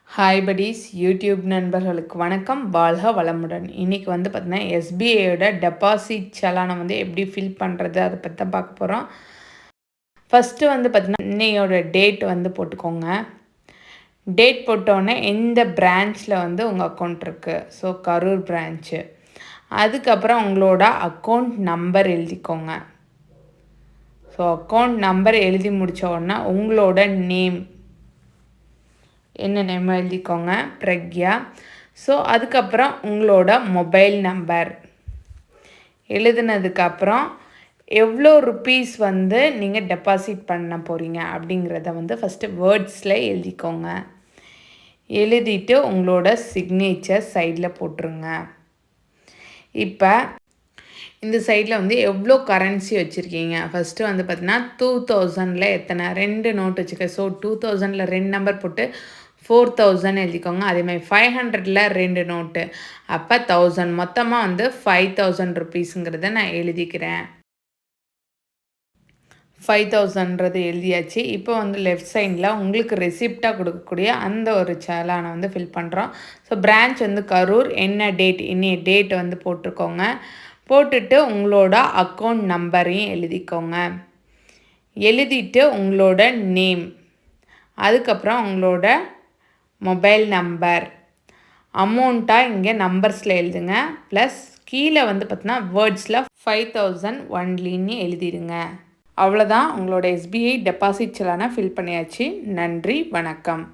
Hi buddies YouTube நண்பர்களுக்கு வணக்கம். வாழ்க வளமுடன். இன்றைக்கி வந்து பார்த்திங்கன்னா எஸ்பிஐயோட டெபாசிட் செலானை வந்து எப்படி ஃபில் பண்ணுறது அதை பற்றி தான் பார்க்க போகிறோம். ஃபஸ்ட்டு வந்து பார்த்திங்கன்னா இன்னையோட டேட் வந்து போட்டுக்கோங்க. டேட் போட்டோடனே எந்த பிரான்ச்சில் வந்து உங்கள் அக்கௌண்ட் இருக்குது. So Karur branch. அதுக்கப்புறம் உங்களோட அக்கௌண்ட் நம்பர் எழுதிக்கோங்க. ஸோ அக்கௌண்ட் நம்பர் எழுதி முடித்த உடனே உங்களோட நேம் என்ன நேம் எழுதிக்கோங்க, பிரக்யா. ஸோ அதுக்கப்புறம் உங்களோட மொபைல் நம்பர் எழுதுனதுக்கப்புறம் எவ்வளோ ருப்பீஸ் வந்து நீங்கள் டெபாசிட் பண்ண போகிறீங்க அப்படிங்கிறத வந்து ஃபஸ்ட்டு வேர்ட்ஸில் எழுதிக்கோங்க. எழுதிட்டு உங்களோட சிக்னேச்சர் சைடில் போட்டுருங்க. இப்போ இந்த சைடில் வந்து எவ்வளோ கரன்சி வச்சுருக்கீங்க. ஃபஸ்ட்டு வந்து பார்த்தீங்கன்னா 2000 எத்தனை 2 நோட் வச்சுக்க. ஸோ 2000 2 நம்பர் போட்டு 4000 எழுதிக்கோங்க. அதேமாதிரி 500 2 நோட்டு, அப்போ 1000, மொத்தமாக வந்து 5000 ருப்பீஸுங்கிறத நான் எழுதிக்கிறேன். 5000ன்றது எழுதியாச்சு. இப்போ வந்து லெஃப்ட் சைடில் உங்களுக்கு ரெசிப்டாக கொடுக்கக்கூடிய அந்த ஒரு செலானை வந்து ஃபில் பண்ணுறோம். ஸோ பிரான்ச் வந்து கரூர், என்ன டேட் இன்னைய டேட் வந்து போட்டுக்கோங்க. போட்டுட்டு உங்களோட அக்கௌண்ட் நம்பரையும் எழுதிக்கோங்க. எழுதிட்டு உங்களோட நேம், அதுக்கப்புறம் உங்களோட மொபைல் நம்பர், அமௌண்ட்டாக இங்கே நம்பர்ஸில் எழுதுங்க. ப்ளஸ் கீழே வந்து பார்த்தீங்கன்னா வேர்ட்ஸில் 5000 ஒன்லின்னு எழுதிடுங்க. அவ்வளோதான், உங்களோட எஸ்பிஐ டெபாசிட் செலானை ஃபில் பண்ணியாச்சு. நன்றி, வணக்கம்.